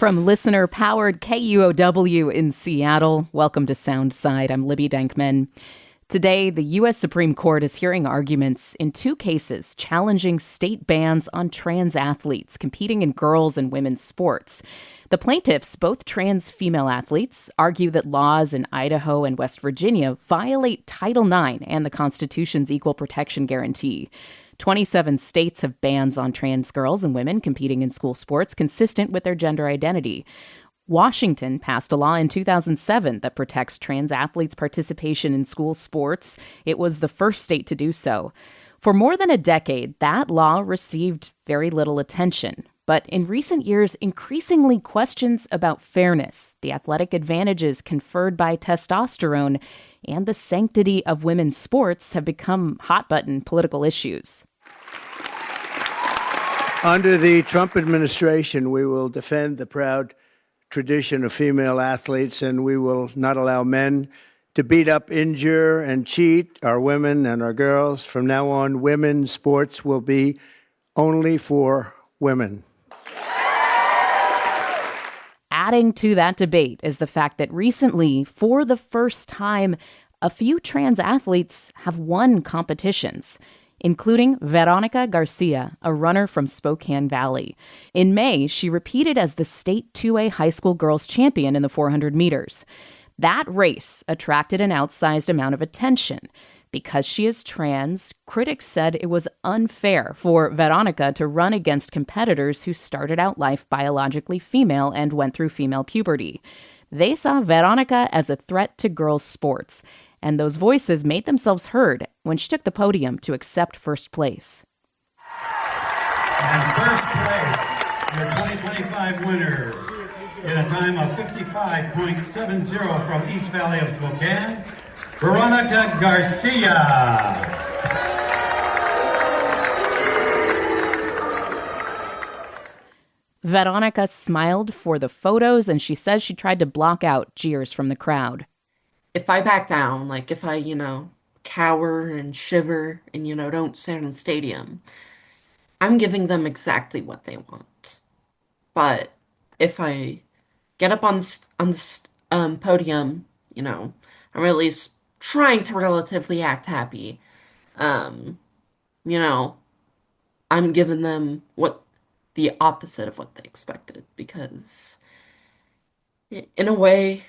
From listener-powered KUOW in Seattle, welcome to Soundside. I'm Libby Dankman. Today, the U.S. Supreme Court is hearing arguments in two cases challenging state bans on trans athletes competing in girls' and women's sports. The plaintiffs, both trans female athletes, argue that laws in Idaho and West Virginia violate Title IX and the Constitution's Equal Protection Guarantee. 27 states have bans on trans girls and women competing in school sports consistent with their gender identity. Washington passed a law in 2007 that protects trans athletes' participation in school sports. It was the first state to do so. For more than a decade, that law received very little attention. But in recent years, increasingly questions about fairness, the athletic advantages conferred by testosterone, and the sanctity of women's sports have become hot-button political issues. Under the Trump administration, we will defend the proud tradition of female athletes, and we will not allow men to beat up, injure, and cheat our women and our girls. From now on, women's sports will be only for women. Adding to that debate is the fact that recently, for the first time, a few trans athletes have won competitions, including Verónica García, a runner from Spokane Valley. In May, she repeated as the state 2A high school girls champion in the 400 meters. That race attracted an outsized amount of attention. Because she is trans, critics said it was unfair for Verónica to run against competitors who started out life biologically female and went through female puberty. They saw Verónica as a threat to girls' sports, and those voices made themselves heard when she took the podium to accept first place. And first place, your 2025 winner, in a time of 55.70 from East Valley of Spokane, Verónica García. Verónica smiled for the photos, and she says she tried to block out jeers from the crowd. If I back down, like if I, cower and shiver and, don't stand in the stadium, I'm giving them exactly what they want. But if I get up on this podium, I'm at least trying to relatively act happy. I'm giving them the opposite of what they expected, because in a way,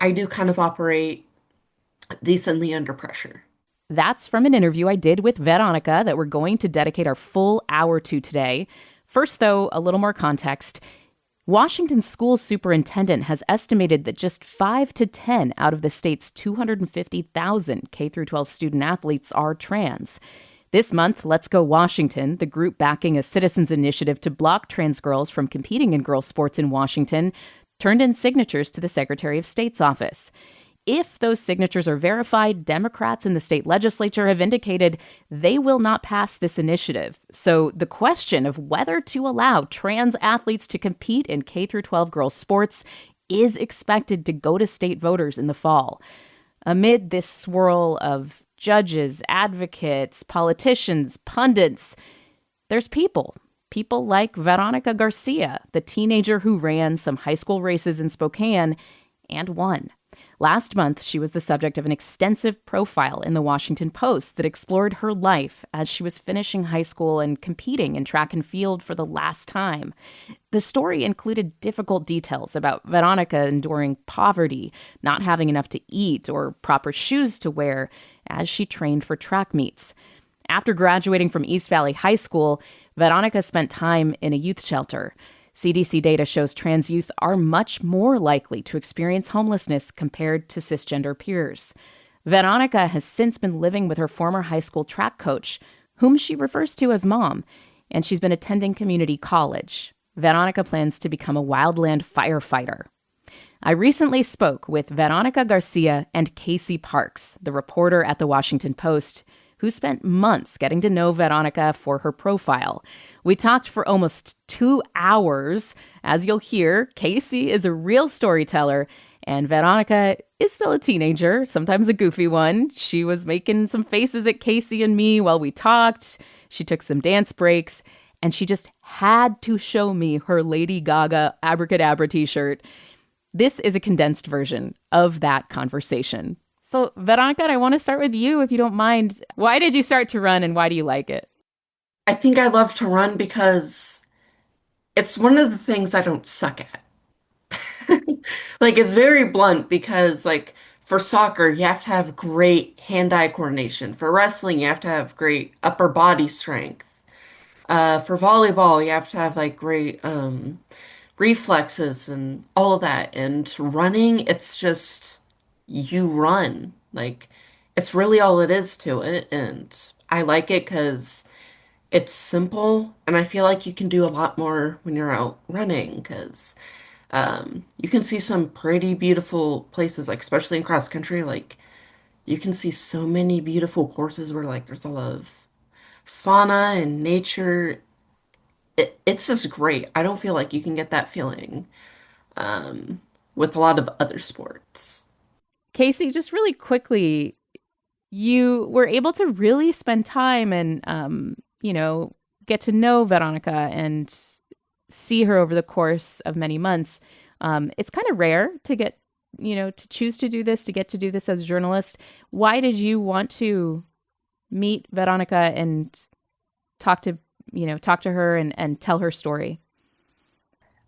I do kind of operate decently under pressure. That's from an interview I did with Verónica that we're going to dedicate our full hour to today. First, though, a little more context. Washington school superintendent has estimated that just 5 to 10 out of the state's 250,000 K-12 student athletes are trans. This month, Let's Go Washington, the group backing a citizens' initiative to block trans girls from competing in girls' sports in Washington, turned in signatures to the Secretary of State's office. If those signatures are verified, Democrats in the state legislature have indicated they will not pass this initiative. So the question of whether to allow trans athletes to compete in K-12 girls' sports is expected to go to state voters in the fall. Amid this swirl of judges, advocates, politicians, pundits, there's people like Verónica García, the teenager who ran some high school races in Spokane and won. Last month, she was the subject of an extensive profile in the Washington Post that explored her life as she was finishing high school and competing in track and field for the last time. The story included difficult details about Verónica enduring poverty, not having enough to eat or proper shoes to wear as she trained for track meets. After graduating from East Valley High School, Verónica spent time in a youth shelter. CDC data shows trans youth are much more likely to experience homelessness compared to cisgender peers. Verónica has since been living with her former high school track coach, whom she refers to as Mom, and she's been attending community college. Verónica plans to become a wildland firefighter. I recently spoke with Verónica García and Casey Parks, the reporter at the Washington Post, who spent months getting to know Verónica for her profile. We talked for almost 2 hours. As you'll hear, Casey is a real storyteller, and Verónica is still a teenager, sometimes a goofy one. She was making some faces at Casey and me while we talked. She took some dance breaks, and she just had to show me her Lady Gaga Abracadabra t-shirt. This is a condensed version of that conversation. So, Veronica, I want to start with you, if you don't mind. Why did you start to run and why do you like it? I think I love to run because it's one of the things I don't suck at. Like, it's very blunt because, like, for soccer, you have to have great hand-eye coordination. For wrestling, you have to have great upper body strength. For volleyball, you have to have like great reflexes and all of that. And running, it's just you run. Like, it's really all it is to it. And I like it because it's simple, and I feel like you can do a lot more when you're out running because you can see some pretty beautiful places, like especially in cross country. Like, you can see so many beautiful courses where like there's a lot of fauna and nature. It's just great. I don't feel like you can get that feeling with a lot of other sports. Casey, just really quickly, you were able to really spend time and, get to know Veronica and see her over the course of many months. It's kind of rare to get, to choose to do this, to get to do this as a journalist. Why did you want to meet Veronica and talk to her and tell her story?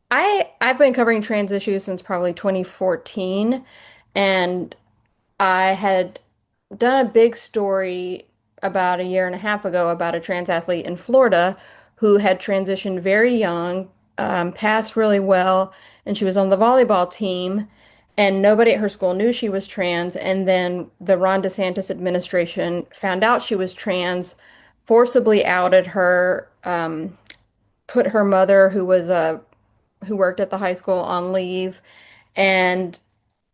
I've been covering trans issues since probably 2014, and I had done a big story about a year and a half ago about a trans athlete in Florida who had transitioned very young, passed really well, and she was on the volleyball team, and nobody at her school knew she was trans. And then the Ron DeSantis administration found out she was trans, forcibly outed her, put her mother, who worked at the high school, on leave, and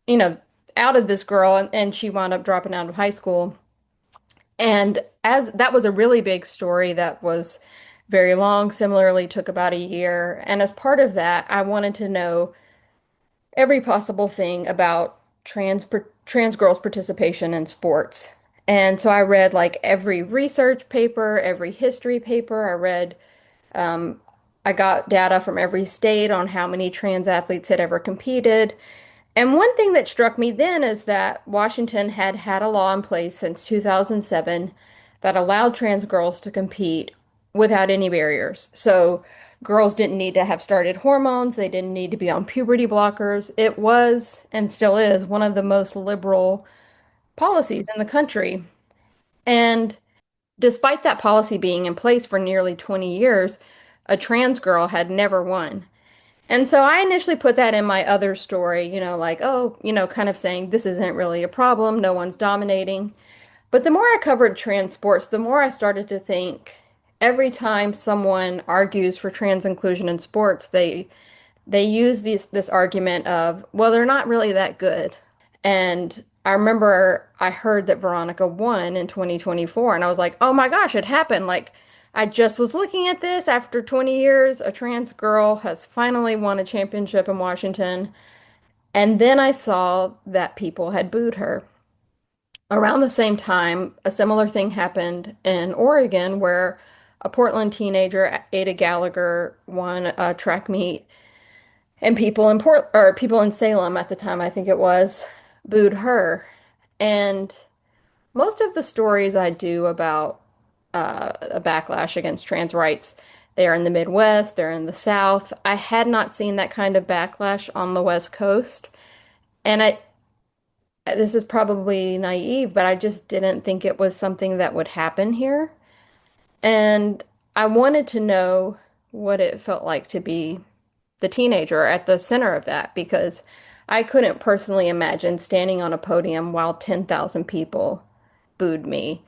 you know, outed this girl, and she wound up dropping out of high school. And as that was a really big story that was very long, similarly took about a year. And as part of that, I wanted to know every possible thing about trans girls' participation in sports. And so I read like every research paper, every history paper. I got data from every state on how many trans athletes had ever competed. And one thing that struck me then is that Washington had had a law in place since 2007 that allowed trans girls to compete without any barriers. So girls didn't need to have started hormones, they didn't need to be on puberty blockers. It was, and still is, one of the most liberal policies in the country. And despite that policy being in place for nearly 20 years, a trans girl had never won. And so I initially put that in my other story, like, oh, kind of saying this isn't really a problem, no one's dominating. But the more I covered trans sports, the more I started to think every time someone argues for trans inclusion in sports, they use this argument of, well, they're not really that good. And I remember I heard that Veronica won in 2024, and I was like, oh my gosh, it happened. Like, I just was looking at this after 20 years, a trans girl has finally won a championship in Washington. And then I saw that people had booed her. Around the same time, a similar thing happened in Oregon where a Portland teenager, Ada Gallagher, won a track meet, and people in Salem at the time, I think it was, booed her. And most of the stories I do about a backlash against trans rights, they're in the Midwest, they're in the South. I had not seen that kind of backlash on the West Coast. And this is probably naive, but I just didn't think it was something that would happen here. And I wanted to know what it felt like to be the teenager at the center of that because I couldn't personally imagine standing on a podium while 10,000 people booed me.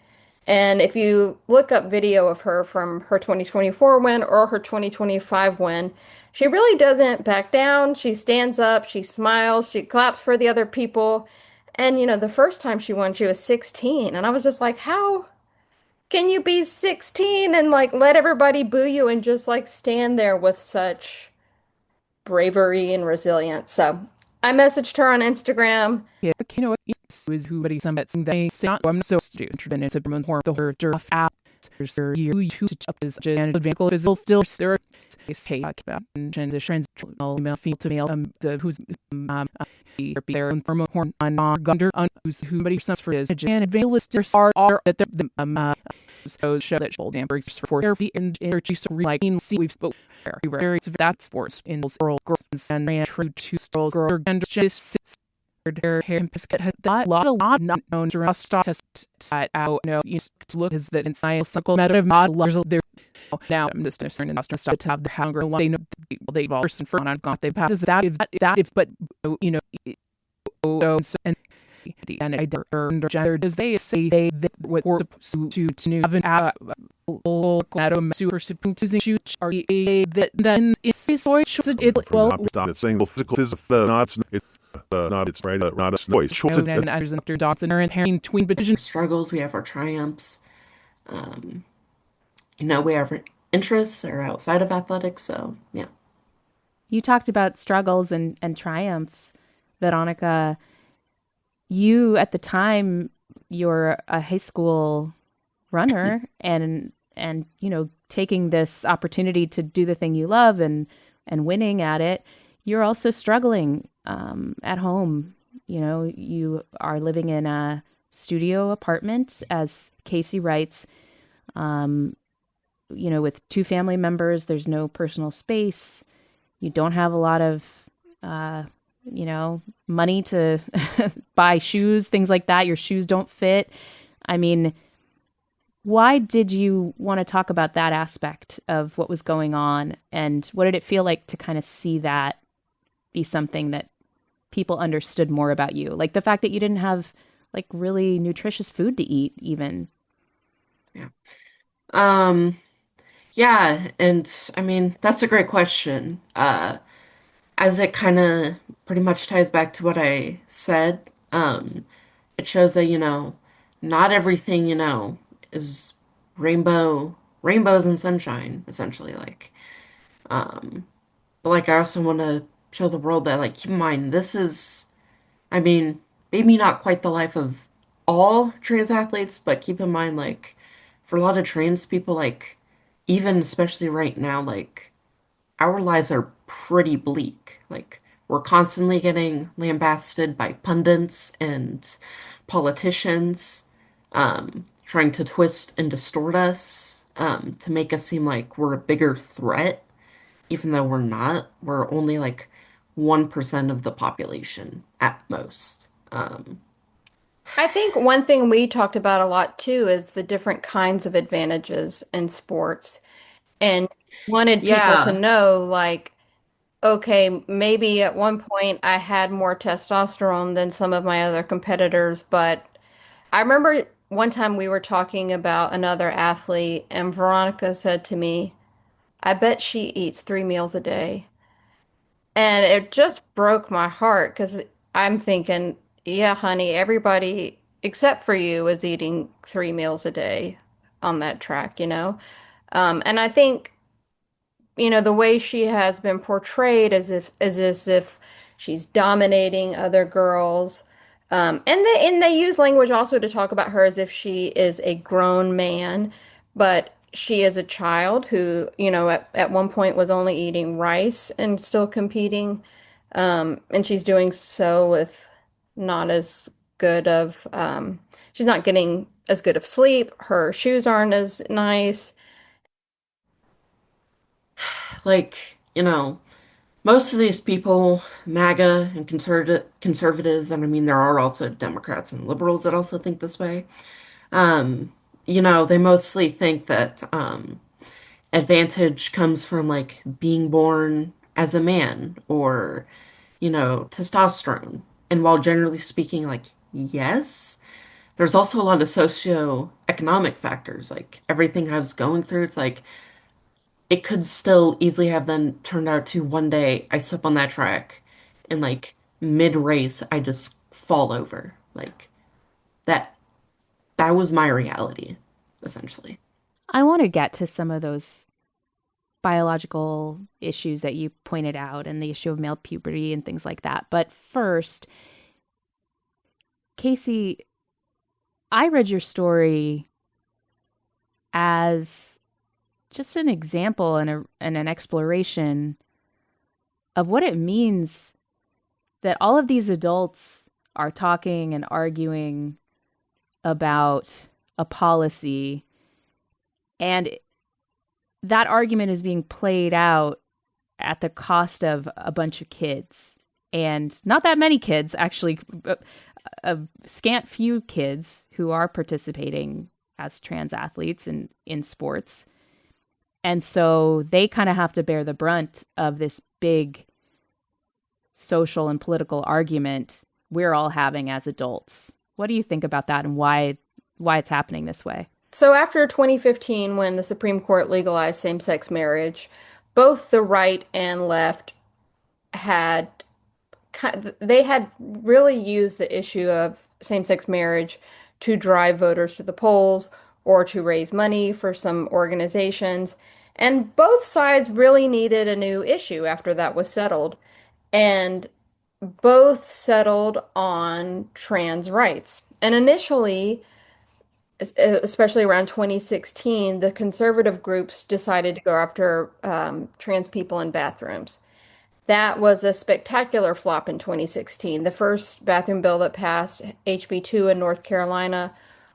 And if you look up video of her from her 2024 win or her 2025 win, she really doesn't back down. She stands up, she smiles, she claps for the other people. And the first time she won, she was 16. And I was just like, how can you be 16 and like let everybody boo you and just like stand there with such bravery and resilience? So I messaged her on Instagram. you up as physical still transitions male female to male who's their hormone horn on gunder who's who sense for his and advanced are that the so show that show dampers for therapy and juice like see we've spoke very that's sports in oral girls and true to girl girl and just their hair and biscuit had a lot not known to test out no you look is that in science cycle meta models there now I'm just concerned and start to have the hunger they know they've all person for I've got they've had is that if but you know and I under gender does they say they what to new have an Adam super using shoot are that then is so it well it's saying physical not not it's right not a noise choice and after dots and are inherent tween vision struggles we have our triumphs you know we have interests are outside of athletics so yeah. You talked about struggles and triumphs, Veronica. You, at the time, you're a high school runner and you know, taking this opportunity to do the thing you love and winning at it. You're also struggling at home. You know, you are living in a studio apartment, as Casey writes, you know, with two family members. There's no personal space. You don't have a lot of you know, money to buy shoes, things like that. Your shoes don't fit. I mean, why did you want to talk about that aspect of what was going on? And what did it feel like to kind of see that be something that people understood more about you? Like the fact that you didn't have like really nutritious food to eat even. Yeah. Yeah. And I mean, that's a great question. As it kind of pretty much ties back to what I said, it shows that, you know, not everything, you know, is rainbows and sunshine, essentially. Like, but like, I also want to show the world that, like, keep in mind, this is, I mean, maybe not quite the life of all trans athletes, but keep in mind, like, for a lot of trans people, like, even especially right now, like, our lives are pretty bleak. Like, we're constantly getting lambasted by pundits and politicians, trying to twist and distort us, to make us seem like we're a bigger threat, even though we're not. We're only like 1% of the population at most. I think one thing we talked about a lot too is the different kinds of advantages in sports and wanted people to Yeah, know like, okay, maybe at one point I had more testosterone than some of my other competitors, but I remember one time we were talking about another athlete and Veronica said to me, I bet she eats 3 meals a day. And it just broke my heart because I'm thinking, yeah, honey, everybody except for you is eating 3 meals a day on that track, you know? And I think, you know, the way she has been portrayed as if she's dominating other girls. And they use language also to talk about her as if she is a grown man, but she is a child who, you know, at one point was only eating rice and still competing. And she's doing so with not as good of, she's not getting as good of sleep. Her shoes aren't as nice. like, you know, most of these people, MAGA and conservatives, and I mean, there are also Democrats and liberals that also think this way. Um, you know, they mostly think that advantage comes from like being born as a man or, you know, testosterone. And while generally speaking, like, yes, there's also a lot of socioeconomic factors, like everything I was going through. It's like it could still easily have then turned out to one day I step on that track and like mid race I just fall over. Like that that was my reality, essentially. I want to get to some of those biological issues that you pointed out and the issue of male puberty and things like that. But first, Casey, I read your story as just an example and an exploration of what it means that all of these adults are talking and arguing about a policy, and that argument is being played out at the cost of a bunch of kids. And not that many kids, actually, a scant few kids who are participating as trans athletes in sports. And so they kind of have to bear the brunt of this big social and political argument we're all having as adults. What do you think about that, and why it's happening this way? So after 2015, when the Supreme Court legalized same-sex marriage, both the right and left had they had really used the issue of same-sex marriage to drive voters to the polls or to raise money for some organizations. And both sides really needed a new issue after that was settled. And both settled on trans rights. And initially, especially around 2016, the conservative groups decided to go after trans people in bathrooms. That was a spectacular flop in 2016. The first bathroom bill that passed, HB2 in North Carolina,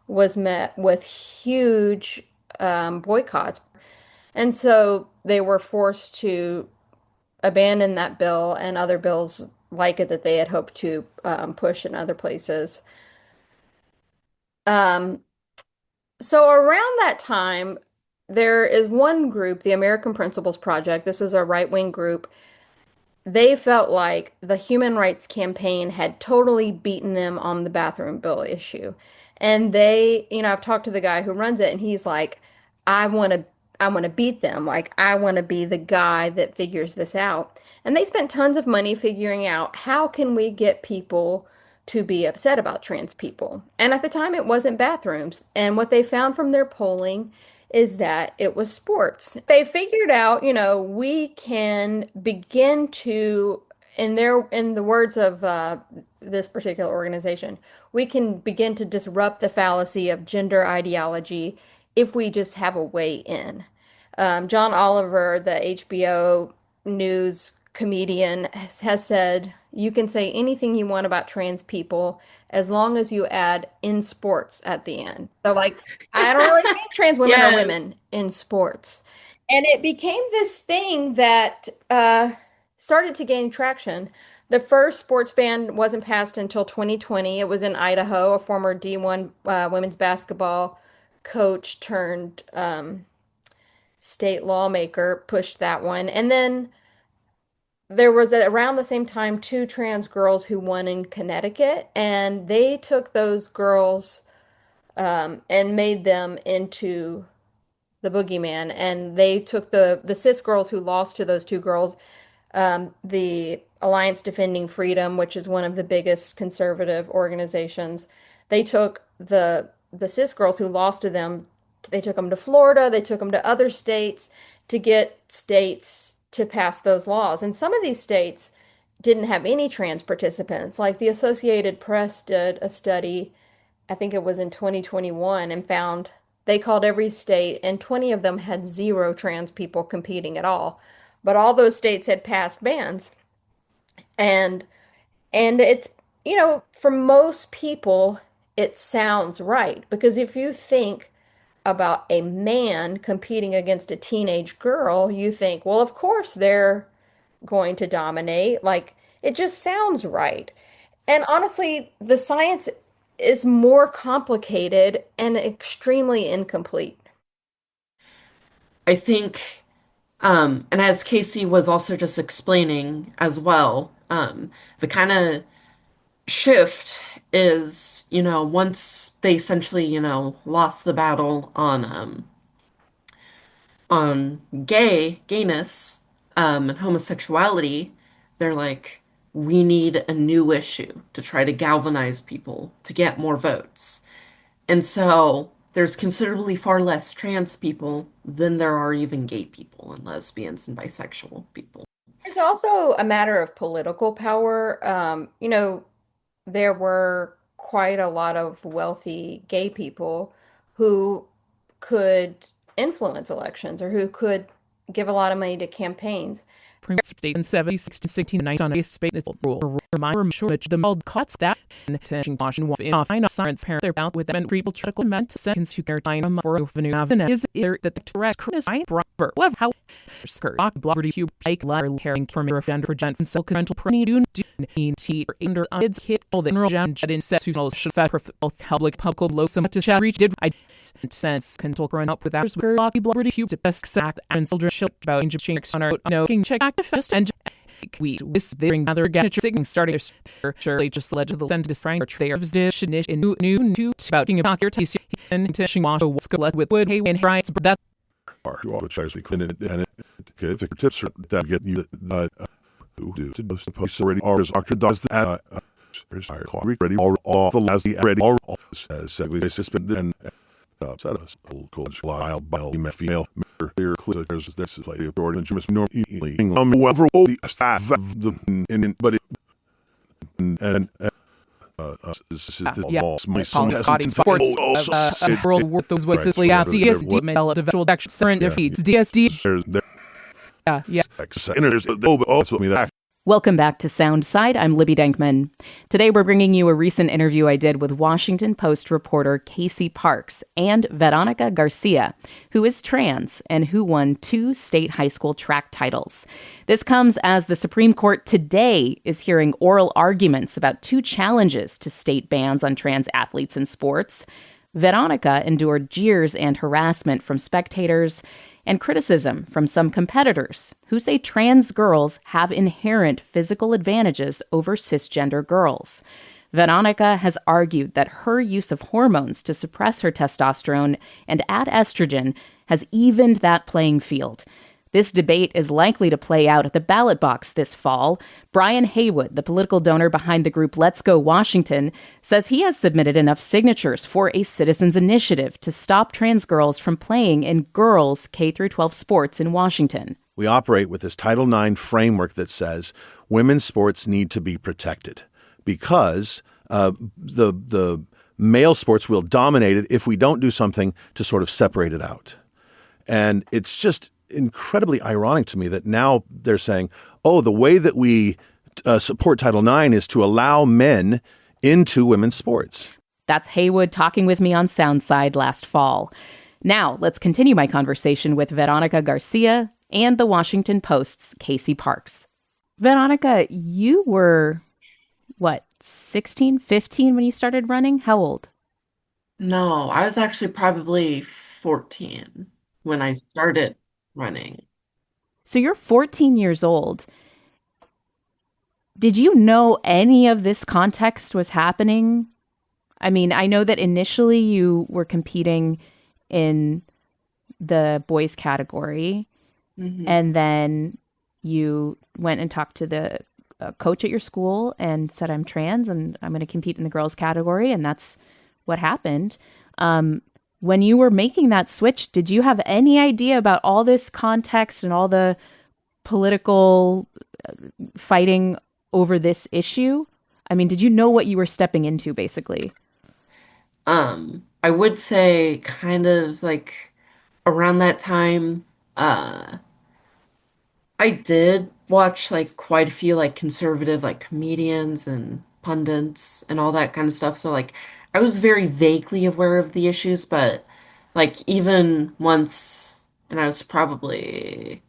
was met with huge boycotts. And so they were forced to abandon that bill and other bills like it that they had hoped to push in other places. Um, so around that time, there is one group, the American Principles Project. This is a right-wing group. They felt like the Human Rights Campaign had totally beaten them on the bathroom bill issue. And I've talked to the guy who runs it, and he's like, I want to I want to beat them. Like, I want to be the guy that figures this out. And they spent tons of money figuring out how can we get people to be upset about trans people. And at the time, it wasn't bathrooms. And what they found from their polling is that it was sports. They figured out, we can begin to, in the words of this particular organization, we can begin to disrupt the fallacy of gender ideology if we just have a way in. John Oliver, the HBO News comedian, has said, you can say anything you want about trans people as long as you add in sports at the end. So, like, I don't really think trans women are Yes. women in sports. And it became this thing that started to gain traction. The first sports ban wasn't passed until 2020. It was in Idaho. A former D1 women's basketball coach turned state lawmaker pushed that one. And then there was around the same time two trans girls who won in Connecticut, and they took those girls and made them into the boogeyman. And they took the cis girls who lost to those two girls, the Alliance Defending Freedom, which is one of the biggest conservative organizations. They took the cis girls who lost to them, they took them to Florida, they took them to other states to get states to pass those laws. And some of these states didn't have any trans participants. Like the Associated Press did a study, I think it was in 2021, and found they called every state, and 20 of them had zero trans people competing at all. But all those states had passed bans. And it's, for most people, it sounds right. Because if you think about a man competing against a teenage girl, you think, well, of course they're going to dominate. Like, it just sounds right. And honestly, the science is more complicated and extremely incomplete. I think, and as Casey was also just explaining as well, the kind of shift is, once they essentially, lost the battle on gayness, and homosexuality, they're like, we need a new issue to try to galvanize people to get more votes. And so there's considerably far less trans people than there are even gay people and lesbians and bisexual people. It's also a matter of political power. There were quite a lot of wealthy gay people who could influence elections or who could give a lot of money to campaigns. State in 70, on a space rule. Remind sure that the mold cuts that intention caution in off I science parent their bout with them and people trickle meant seconds who care time for avenue avenue is either that the rest Chris I proper whatever how skirt blubbery cube pike ladder caring for me offender for gent and silk rental prenny do tea under kids hit all the neural jet in set who knows should fat both public low some to shall reach did I sense control run up with ours blocky blubbery cube to best sack and soldier shield about injured chinks on our no king check activist and we whispering other gadget signing starting surely just led to the send to sign their dish in new about about your taste and intention wash what's led with wood hay and rights but that are you always tries we clean it and give tips that get you who do to most posts already are as doctor does that ready all the last ready all as segly suspended and set us college lyle bile female clear clears this is lady of Jordan James normally whoever all the staff of the in but it and my son has world war those was simply after DSD mail individual action current defeats DSD yeah also me that. Welcome back to Soundside. I'm Libby Denkman. Today we're bringing you a recent interview I did with Washington Post reporter Casey Parks and Verónica García, who is trans and who won 2 state high school track titles. This comes as the Supreme Court today is hearing oral arguments about 2 challenges to state bans on trans athletes in sports. Verónica endured jeers and harassment from spectators and criticism from some competitors who say trans girls have inherent physical advantages over cisgender girls. Verónica has argued that her use of hormones to suppress her testosterone and add estrogen has evened that playing field. This debate is likely to play out at the ballot box this fall. Brian Haywood, the political donor behind the group Let's Go Washington, says he has submitted enough signatures for a citizens' initiative to stop trans girls from playing in girls' K-12 sports in Washington. We operate with this Title IX framework that says women's sports need to be protected because the male sports will dominate it if we don't do something to sort of separate it out. And it's just incredibly ironic to me that now they're saying, oh, the way that we support Title IX is to allow men into women's sports. That's Haywood talking with me on Soundside last fall. Now, let's continue my conversation with Verónica García and the Washington Post's Casey Parks. Verónica, you were, 16, 15 when you started running? How old? No, I was actually probably 14 when I started running. So you're 14 years old. Did you know any of this context was happening? I mean, I know that initially you were competing in the boys category, and then you went and talked to the coach at your school and said, I'm trans and I'm going to compete in the girls category, and that's what happened. When you were making that switch, did you have any idea about all this context and all the political fighting over this issue? I mean, did you know what you were stepping into, basically? I would say kind of like around that time, I did watch like quite a few like conservative like comedians and pundits and all that kind of stuff. So like I was very vaguely aware of the issues, but like even once, and I was probably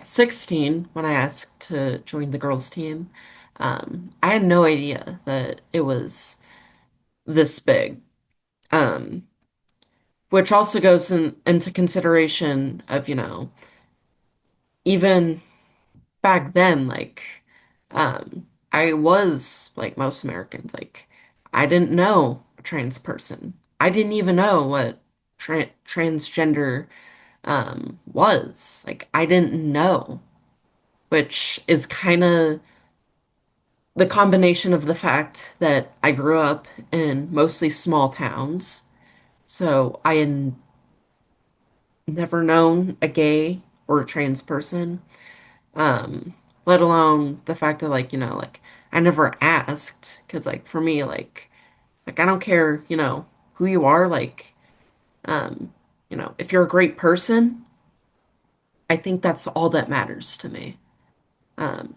16 when I asked to join the girls team. I had no idea that it was this big. Um, which also goes into consideration of, even back then, like, I was like most Americans, like, I didn't know a trans person. I didn't even know what transgender was. Like, I didn't know, which is kind of the combination of the fact that I grew up in mostly small towns. So I had never known a gay or a trans person, let alone the fact that like I never asked because like for me like I don't care who you are, like If you're a great person, I think that's all that matters to me. Um,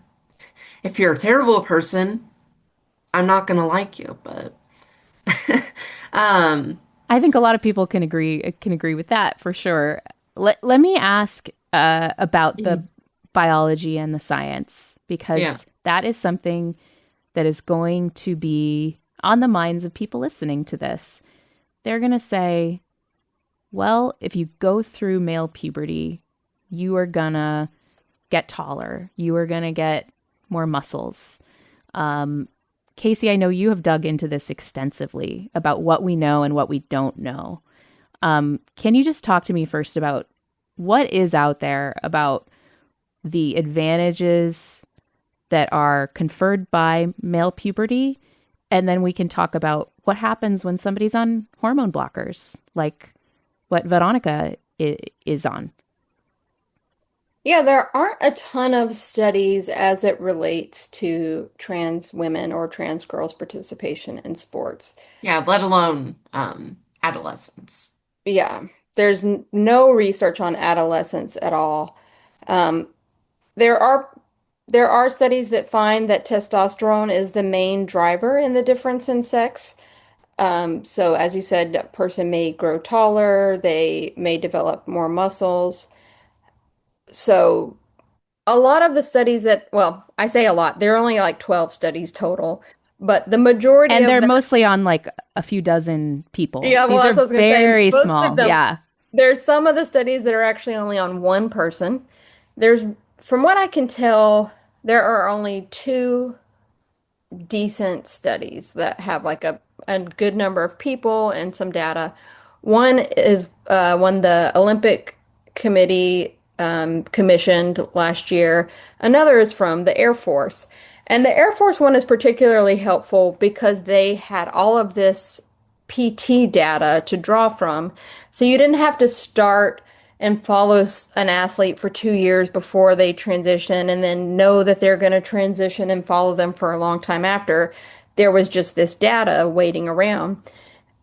if you're a terrible person, I'm not gonna like you, but um, I think a lot of people can agree with that for sure. Let me ask about the biology and the science, yeah. because that is something that is going to be on the minds of people listening to this. They're going to say, well, if you go through male puberty, you are going to get taller. You are going to get more muscles. Casey, I know you have dug into this extensively about what we know and what we don't know. Can you just talk to me first about what is out there about the advantages that are conferred by male puberty? And then we can talk about what happens when somebody's on hormone blockers, like what Veronica is on. Yeah, there aren't a ton of studies as it relates to trans women or trans girls' participation in sports. Yeah, let alone adolescence. Yeah, there's no research on adolescents at all. Um, there are there are studies that find that testosterone is the main driver in the difference in sex. So as you said, a person may grow taller, they may develop more muscles. So a lot of the studies that, well, I say a lot, there are only like 12 studies total, but the majority And of they're them, mostly on like a few dozen people. yeah, well, These are that's what I was gonna say. very Most of small. them, Yeah. there's some of the studies that are actually only on one person. There's, from what I can tell, there are only two decent studies that have like a good number of people and some data. One is one the Olympic Committee commissioned last year. Another is from the Air Force. And the Air Force one is particularly helpful because they had all of this PT data to draw from. So you didn't have to start and follow an athlete for 2 years before they transition and then know that they're going to transition and follow them for a long time after. There was just this data waiting around.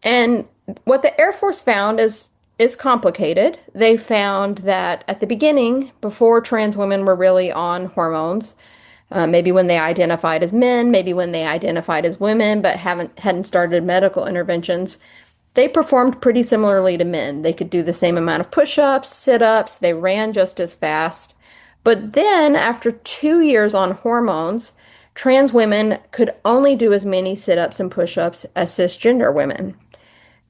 And what the Air Force found is complicated. They found that at the beginning, before trans women were really on hormones, maybe when they identified as men, maybe when they identified as women, but hadn't started medical interventions, they performed pretty similarly to men. They could do the same amount of push-ups, sit-ups, they ran just as fast. But then, after 2 years on hormones, trans women could only do as many sit-ups and push-ups as cisgender women.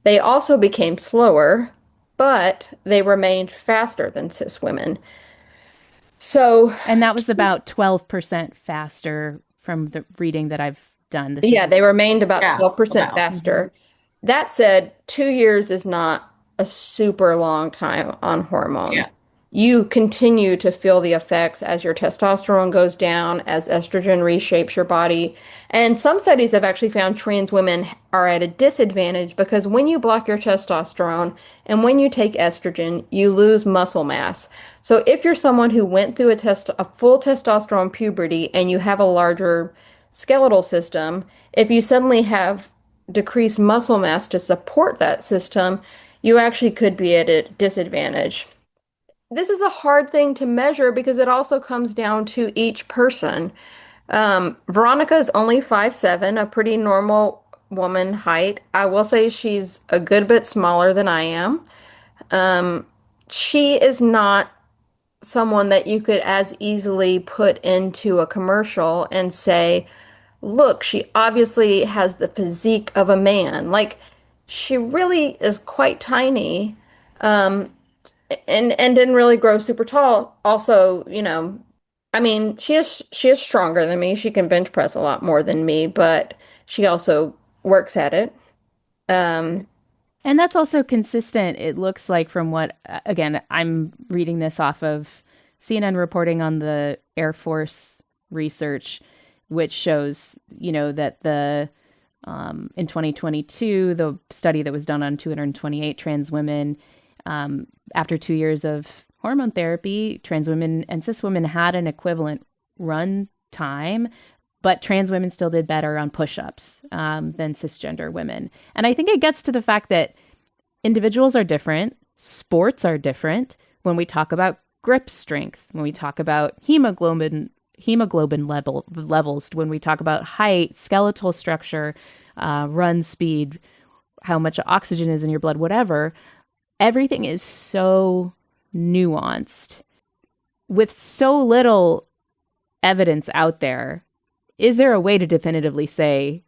They also became slower, but they remained faster than cis women. So, And that was about 12% faster from the reading that I've done. This yeah, is they remained about Yeah, 12% about. faster. That said, 2 years is not a super long time on Yeah. hormones. You continue to feel the effects as your testosterone goes down, as estrogen reshapes your body. And some studies have actually found trans women are at a disadvantage because when you block your testosterone and when you take estrogen, you lose muscle mass. So if you're someone who went through a full testosterone puberty and you have a larger skeletal system, if you suddenly have decreased muscle mass to support that system, you actually could be at a disadvantage. This is a hard thing to measure because it also comes down to each person. Veronica is only 5'7", a pretty normal woman height. I will say she's a good bit smaller than I am. She is not someone that you could as easily put into a commercial and say, look, she obviously has the physique of a man. Like, she really is quite tiny, and didn't really grow super tall. Also, I mean, she is stronger than me. She can bench press a lot more than me, but she also works at it. Um, And that's also consistent, it looks like, from what, again, I'm reading this off of CNN reporting on the Air Force research, which shows, that in 2022, the study that was done on 228 trans women, after 2 years of hormone therapy, trans women and cis women had an equivalent run time, but trans women still did better on push-ups than cisgender women. And I think it gets to the fact that individuals are different, sports are different. When we talk about grip strength, when we talk about levels, when we talk about height, skeletal structure, run speed, how much oxygen is in your blood, whatever, everything is so nuanced. With so little evidence out there, is there a way to definitively say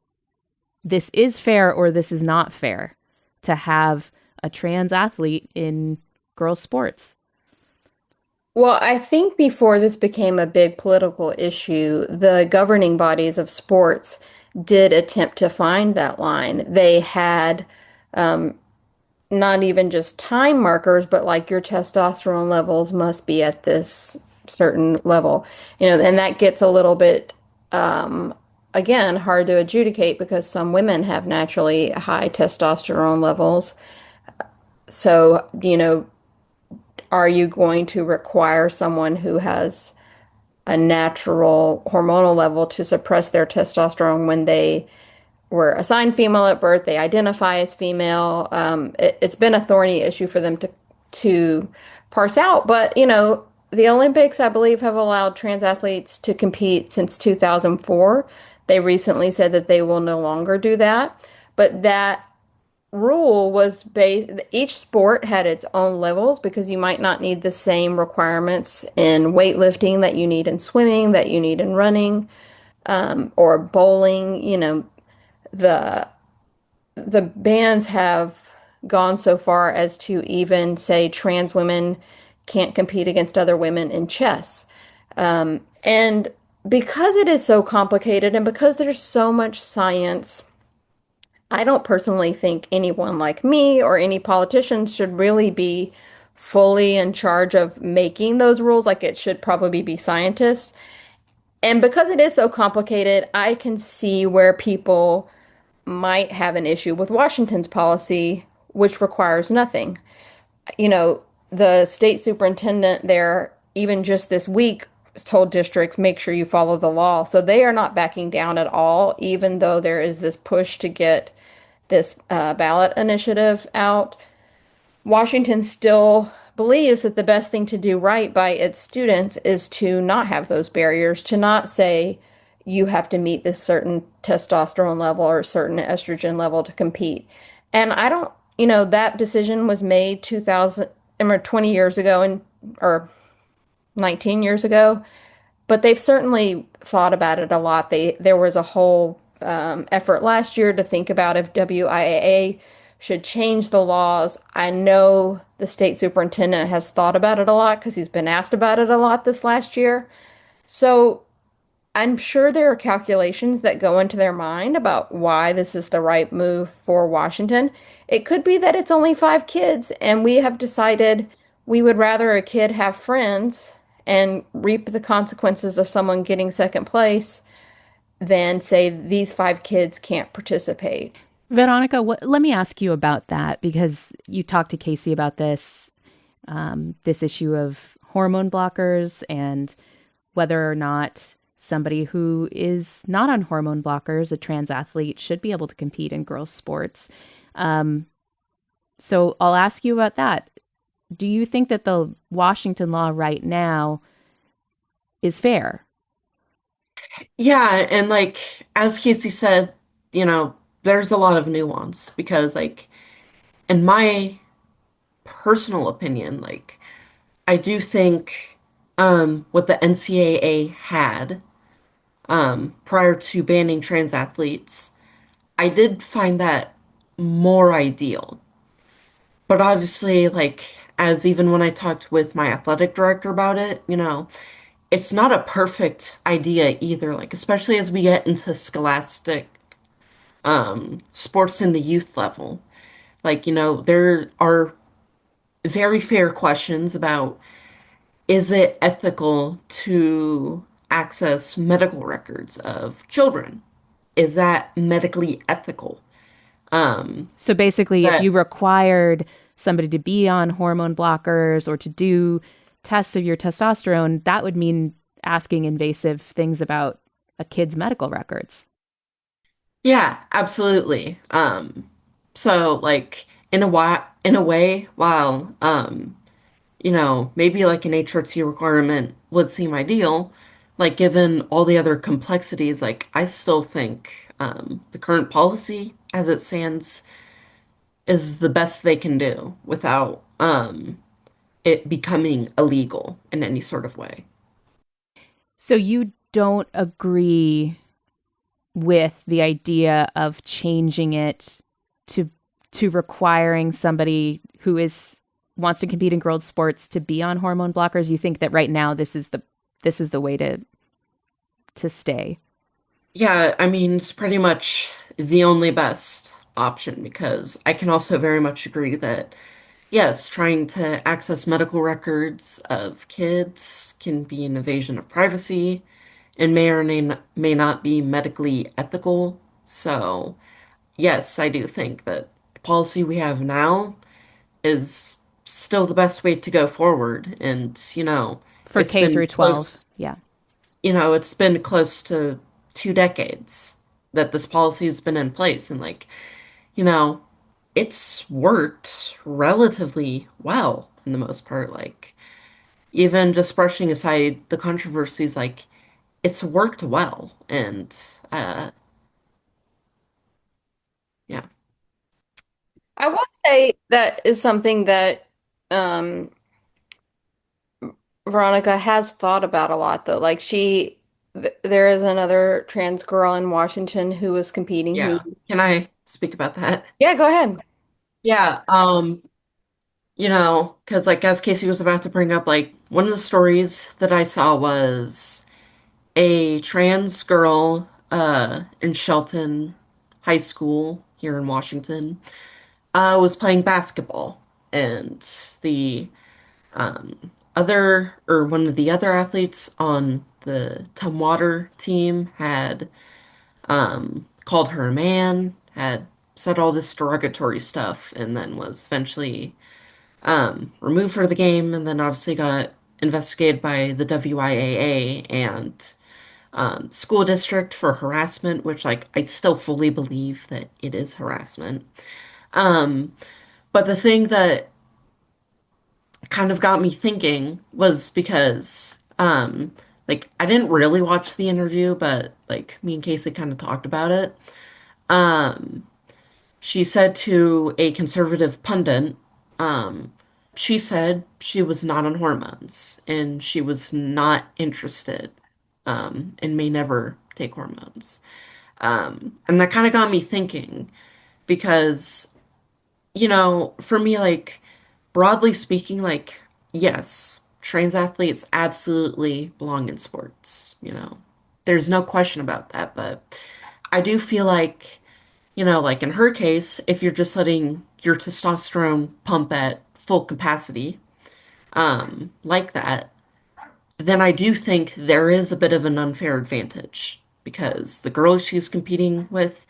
this is fair or this is not fair to have a trans athlete in girls' sports? Well, I think before this became a big political issue, the governing bodies of sports did attempt to find that line. They had not even just time markers, but like your testosterone levels must be at this certain level, and that gets a little bit, again, hard to adjudicate because some women have naturally high testosterone levels. So, are you going to require someone who has a natural hormonal level to suppress their testosterone when they were assigned female at birth, they identify as female? It's been a thorny issue for them to parse out. But, the Olympics, I believe, have allowed trans athletes to compete since 2004. They recently said that they will no longer do that. But that rule was based, each sport had its own levels because you might not need the same requirements in weightlifting that you need in swimming, that you need in running, or bowling. The the bans have gone so far as to even say trans women can't compete against other women in chess. And because it is so complicated and because there's so much science, I don't personally think anyone like me or any politicians should really be fully in charge of making those rules. Like, it should probably be scientists. And because it is so complicated, I can see where people might have an issue with Washington's policy, which requires nothing. The state superintendent there, even just this week, told districts, make sure you follow the law. So they are not backing down at all, even though there is this push to get this ballot initiative out. Washington still believes that the best thing to do right by its students is to not have those barriers, to not say you have to meet this certain testosterone level or certain estrogen level to compete. And I don't, that decision was made 20 years ago, or 19 years ago, but they've certainly thought about it a lot. There was a whole effort last year to think about if WIAA should change the laws. I know the state superintendent has thought about it a lot because he's been asked about it a lot this last year. So I'm sure there are calculations that go into their mind about why this is the right move for Washington. It could be that it's only 5 kids, and we have decided we would rather a kid have friends and reap the consequences of someone getting second place than say these 5 kids can't participate. Veronica, let me ask you about that, because you talked to Casey about this issue of hormone blockers and whether or not somebody who is not on hormone blockers, a trans athlete, should be able to compete in girls' sports. So I'll ask you about that. Do you think that the Washington law right now is fair? Yeah, and like as Casey said, there's a lot of nuance because in my personal opinion, I do think what the NCAA had prior to banning trans athletes, I did find that more ideal. But obviously, as even when I talked with my athletic director about it, it's not a perfect idea either, especially as we get into scholastic sports in the youth level. There are very fair questions about, is it ethical to access medical records of children? Is that medically ethical? So basically, if you required somebody to be on hormone blockers or to do tests of your testosterone, that would mean asking invasive things about a kid's medical records. Yeah, absolutely. So in in a way, while maybe like an HRT requirement would seem ideal, like given all the other complexities, like I still think the current policy as it stands is the best they can do without it becoming illegal in any sort of way. So you don't agree with the idea of changing it to requiring somebody who is wants to compete in girls sports to be on hormone blockers? You think that right now this is the way to stay? Yeah, I mean, it's pretty much the only best option because I can also very much agree that, yes, trying to access medical records of kids can be an invasion of privacy and may not be medically ethical. So, yes, I do think that the policy we have now is still the best way to go forward. And, For it's K been through 12. close Yeah. it's been close to 2 decades that this policy has been in place. And you know, it's worked relatively well in the most part. Like, even just brushing aside the controversies, like, it's worked well. And, yeah. I will say that is something that um, Veronica has thought about a lot, though. Like there is another trans girl in Washington who was competing who, Yeah. Can I speak about that? yeah, go ahead. Yeah. Because like as Casey was about to bring up, like one of the stories that I saw was a trans girl in Shelton High School here in Washington was playing basketball, and the other or one of the other athletes on the Tumwater team had called her a man, had said all this derogatory stuff, and then was eventually removed for the game, and then obviously got investigated by the WIAA and school district for harassment, which like I still fully believe that it is harassment. Um, but the thing that kind of got me thinking was because like I didn't really watch the interview, but like me and Casey kind of talked about it. Um, she said to a conservative pundit, um, she said she was not on hormones and she was not interested, and may never take hormones. And that kind of got me thinking because, for me, like, broadly speaking, like, yes, trans athletes absolutely belong in sports, There's no question about that, but I do feel like, like in her case, if you're just letting your testosterone pump at full capacity, like that, then I do think there is a bit of an unfair advantage because the girls she's competing with,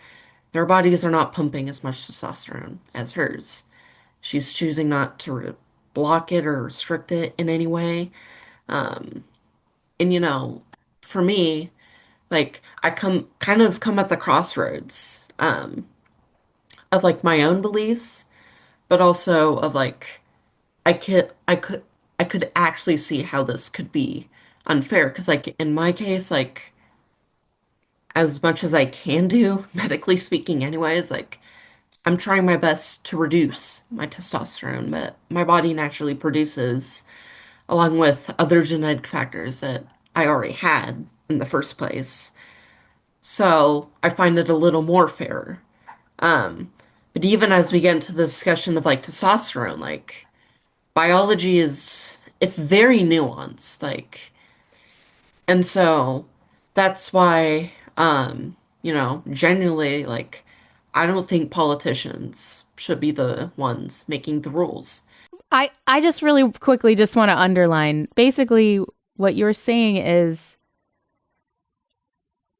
their bodies are not pumping as much testosterone as hers. She's choosing not to block it or restrict it in any way. And for me, like I come at the crossroads of like my own beliefs, but also of like I could actually see how this could be unfair because like in my case, like as much as I can do medically speaking anyways, like I'm trying my best to reduce my testosterone that my body naturally produces, along with other genetic factors that I already had in the first place. So I find it a little more fair. But even as we get into the discussion of like testosterone, like biology it's very nuanced, like, and so that's why, genuinely, like, I don't think politicians should be the ones making the rules. I just really quickly just want to underline basically what you're saying is,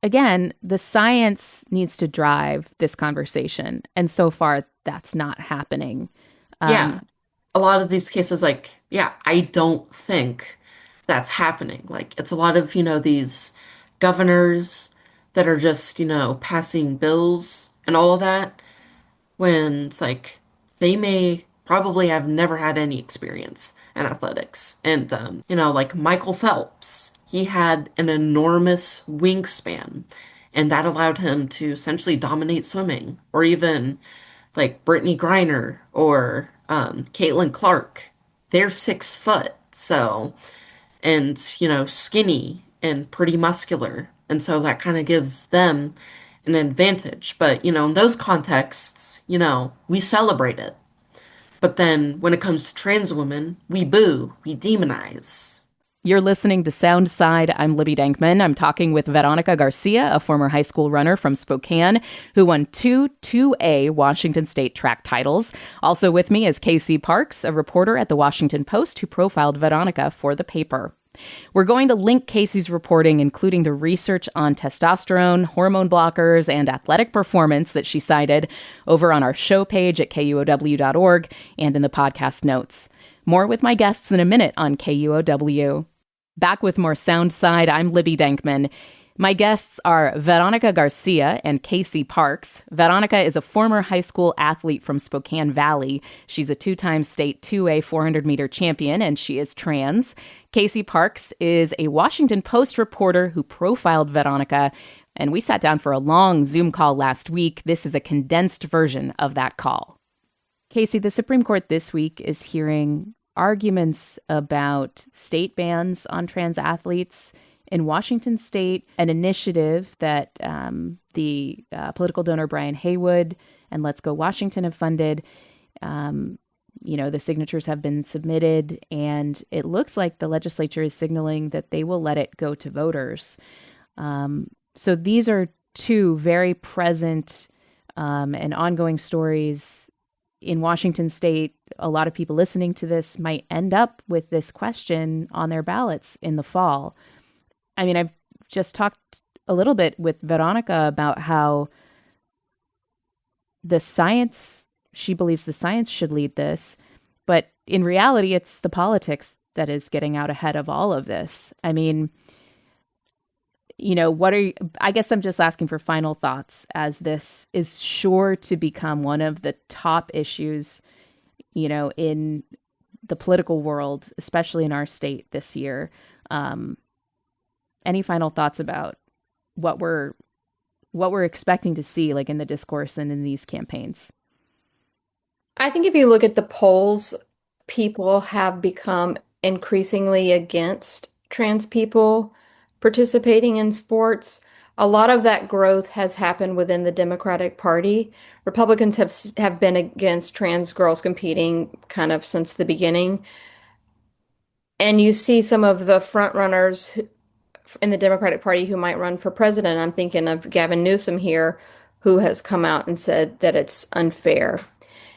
again, the science needs to drive this conversation. And so far, that's not happening. Yeah, a lot of these cases, like, yeah, I don't think that's happening. Like, it's a lot of, these governors that are just, passing bills and all of that, when it's like they may probably have never had any experience in athletics. And, like Michael Phelps, he had an enormous wingspan, and that allowed him to essentially dominate swimming. Or even like Brittany Griner or Caitlin Clark, they're 6 foot. So, and, skinny and pretty muscular. And so that kind of gives them an advantage. But, in those contexts, we celebrate it. But then when it comes to trans women, we boo, we demonize. You're listening to Soundside. I'm Libby Dankman. I'm talking with Verónica García, a former high school runner from Spokane who won 2A Washington State track titles. Also with me is Casey Parks, a reporter at the Washington Post who profiled Verónica for the paper. We're going to link Casey's reporting, including the research on testosterone, hormone blockers, and athletic performance that she cited, over on our show page at KUOW.org and in the podcast notes. More with my guests in a minute on KUOW. Back with more Soundside, I'm Libby Dankman. My guests are Verónica García and Casey Parks. Verónica is a former high school athlete from Spokane Valley. She's a 2-time state 2A 400-meter champion, and she is trans. Casey Parks is a Washington Post reporter who profiled Verónica, and we sat down for a long Zoom call last week. This is a condensed version of that call. Casey, the Supreme Court this week is hearing arguments about state bans on trans athletes. In Washington State, an initiative that the political donor Brian Haywood and Let's Go Washington have funded, the signatures have been submitted, and it looks like the legislature is signaling that they will let it go to voters. So these are two very present and ongoing stories in Washington State. A lot of people listening to this might end up with this question on their ballots in the fall. I mean, I've just talked a little bit with Verónica about how she believes the science should lead this, but in reality, it's the politics that is getting out ahead of all of this. I mean, I guess I'm just asking for final thoughts, as this is sure to become one of the top issues, in the political world, especially in our state this year. Any final thoughts about what we're expecting to see, like in the discourse and in these campaigns? I think if you look at the polls, people have become increasingly against trans people participating in sports. A lot of that growth has happened within the Democratic Party. Republicans have been against trans girls competing kind of since the beginning. And you see some of the front runners in the Democratic Party who might run for president. I'm thinking of Gavin Newsom here, who has come out and said that it's unfair.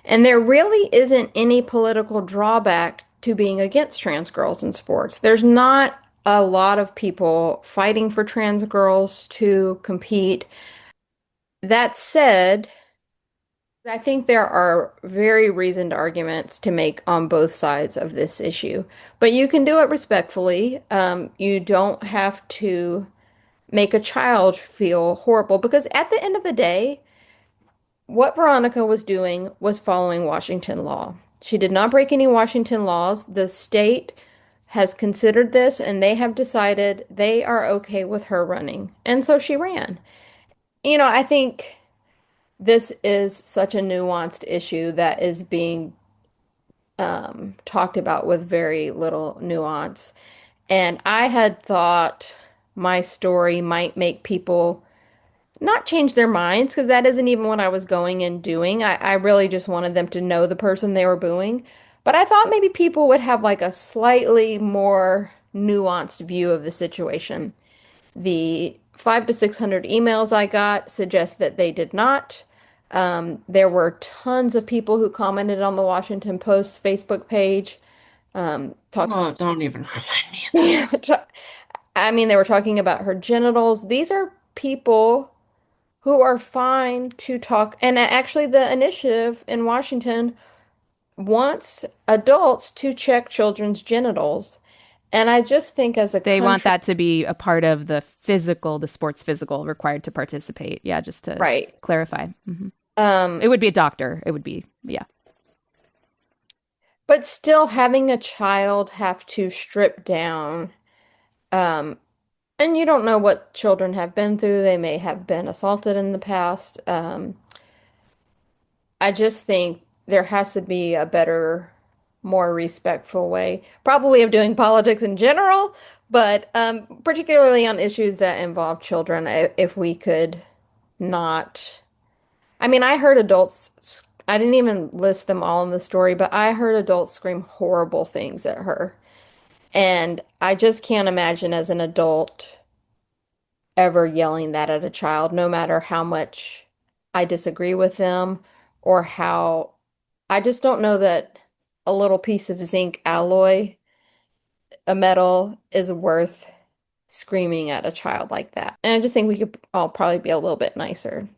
And there really isn't any political drawback to being against trans girls in sports. There's not a lot of people fighting for trans girls to compete. That said, I think there are very reasoned arguments to make on both sides of this issue, but you can do it respectfully. You don't have to make a child feel horrible, because at the end of the day, what Verónica was doing was following Washington law. She did not break any Washington laws. The state has considered this, and they have decided they are okay with her running. And so she ran. I think this is such a nuanced issue that is being talked about with very little nuance. And I had thought my story might make people not change their minds, because that isn't even what I was going and doing. I really just wanted them to know the person they were booing. But I thought maybe people would have like a slightly more nuanced view of the situation. The 500 to 600 emails I got suggest that they did not. There were tons of people who commented on the Washington Post Facebook page. Oh, don't even remind me of this. I mean, they were talking about her genitals. These are people who are fine to talk. And actually, the initiative in Washington wants adults to check children's genitals. And I just think as a They want that to be a part of the sports physical required to participate. Yeah, just to clarify. Mm-hmm. It would be a doctor. It would be, yeah. But still having a child have to strip down, um, and you don't know what children have been through. They may have been assaulted in the past. I just think there has to be a better, more respectful way, probably of doing politics in general, but particularly on issues that involve children, if we could not. I mean, I heard adults, I didn't even list them all in the story, but I heard adults scream horrible things at her. And I just can't imagine as an adult ever yelling that at a child, no matter how much I disagree with them or how I just don't know that a little piece of zinc alloy, a metal, is worth screaming at a child like that. And I just think we could all probably be a little bit nicer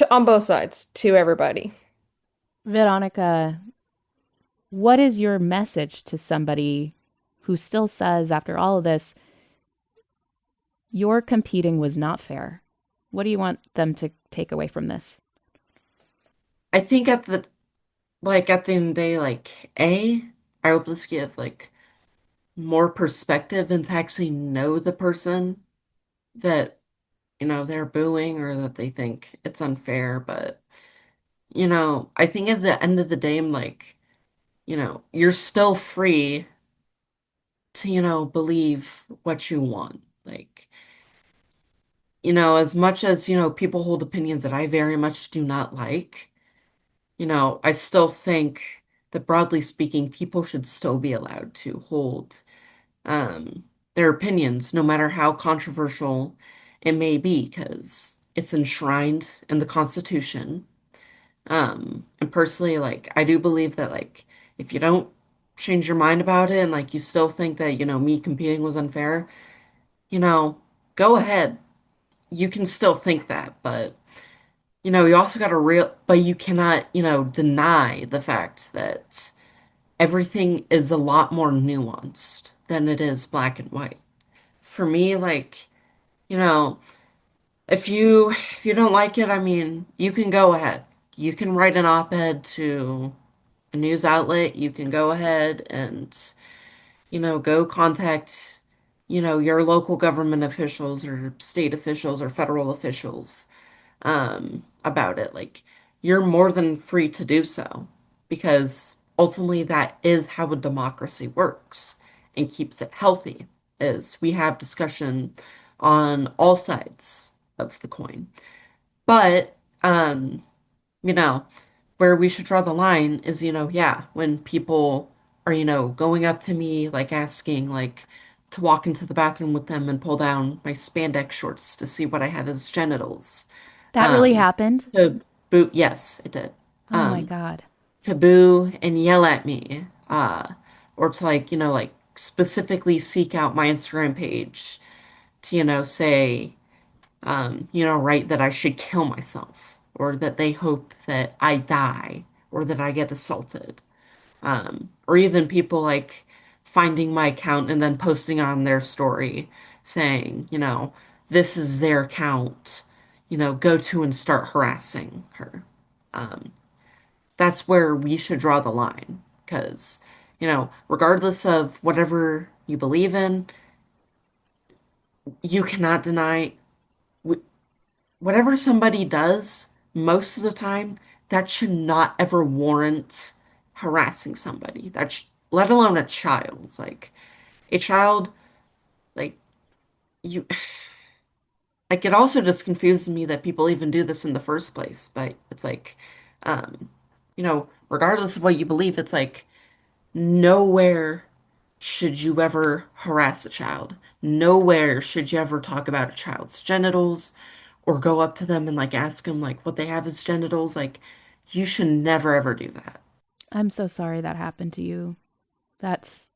on both sides to everybody. Veronica, what is your message to somebody who still says, after all of this, your competing was not fair? What do you want them to take away from this? I think at the end of the day, I hope this give more perspective and to actually know the person that, they're booing or that they think it's unfair. But, I think at the end of the day, I'm like, you're still free to, believe what you want. As much as, people hold opinions that I very much do not like, I still think that broadly speaking, people should still be allowed to hold their opinions, no matter how controversial it may be, because it's enshrined in the Constitution. And personally, I do believe that, if you don't change your mind about it and, you still think that, me competing was unfair, you know, go ahead. You can still think that, but, you also got to but you cannot, deny the fact that everything is a lot more nuanced than it is black and white. For me, you know, if you don't like it, I mean, you can go ahead. You can write an op-ed to a news outlet. You can go ahead and, go contact, your local government officials or state officials or federal officials about it. You're more than free to do so because ultimately that is how a democracy works and keeps it healthy, is we have discussion on all sides of the coin. But, you know, where we should draw the line is, yeah, when people are, going up to me, asking, to walk into the bathroom with them and pull down my spandex shorts to see what I have as genitals. That really Um, happened? to boo, yes, it did. Oh my Um, God. to boo and yell at me, or to specifically seek out my Instagram page to, say, write that I should kill myself, or that they hope that I die, or that I get assaulted. Or even people finding my account and then posting on their story saying, this is their account, go to and start harassing her. Um, that's where we should draw the line. Because, regardless of whatever you believe in, you cannot deny whatever somebody does most of the time, that should not ever warrant harassing somebody. Let alone a child. It's a child, like you, it also just confuses me that people even do this in the first place. But it's um, regardless of what you believe, it's nowhere should you ever harass a child. Nowhere should you ever talk about a child's genitals or go up to them and ask them what they have as genitals. You should never ever do that. I'm so sorry that happened to you. That's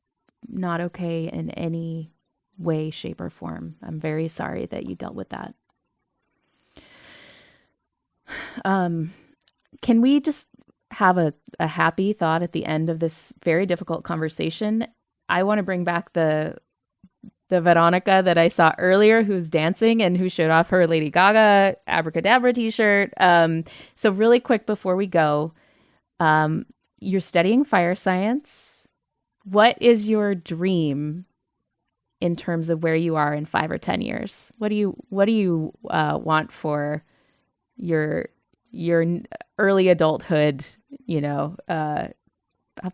not okay in any way, shape, or form. I'm very sorry that you dealt with that. Can we just have a happy thought at the end of this very difficult conversation? I want to bring back the Veronica that I saw earlier, who's dancing and who showed off her Lady Gaga Abracadabra t-shirt. So really quick before we go, you're studying fire science. What is your dream in terms of where you are in 5 or 10 years? What do you want for your early adulthood, a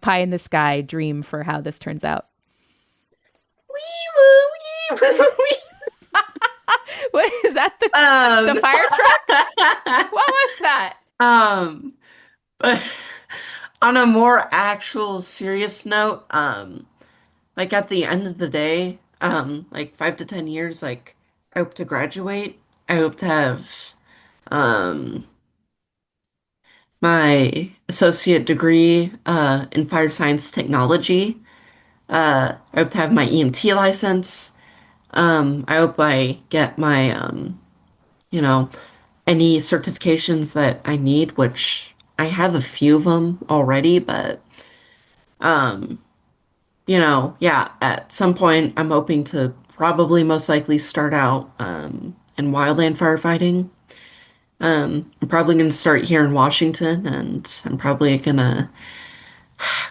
pie in the sky dream for how this turns out? Wee woo, wee woo, wee. What is that? The fire truck? What was that? But on a more actual serious note, like at the end of the day, like 5 to 10 years, like I hope to graduate. I hope to have my associate degree in fire science technology. I hope to have my EMT license. I hope I get my you know, any certifications that I need, which I have a few of them already, but yeah, at some point I'm hoping to probably most likely start out in wildland firefighting. I'm probably going to start here in Washington, and I'm probably going to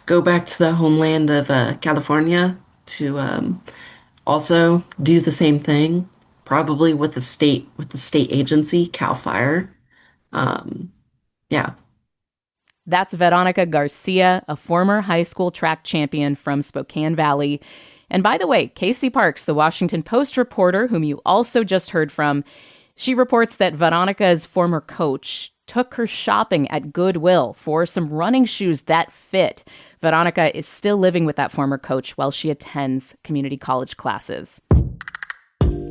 go back to the homeland of California to also do the same thing, probably with the state agency, CAL FIRE. Yeah. That's Veronica Garcia, a former high school track champion from Spokane Valley. And by the way, Casey Parks, the Washington Post reporter, whom you also just heard from, she reports that Veronica's former coach took her shopping at Goodwill for some running shoes that fit. Veronica is still living with that former coach while she attends community college classes.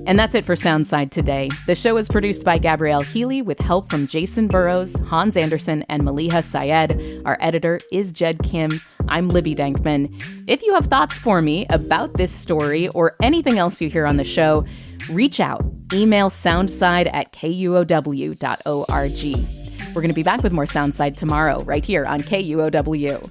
And that's it for Soundside today. The show is produced by Gabrielle Healy with help from Jason Burrows, Hans Anderson, and Maliha Syed. Our editor is Jed Kim. I'm Libby Dankman. If you have thoughts for me about this story or anything else you hear on the show, reach out. Email soundside@kuow.org. We're going to be back with more Soundside tomorrow, right here on KUOW.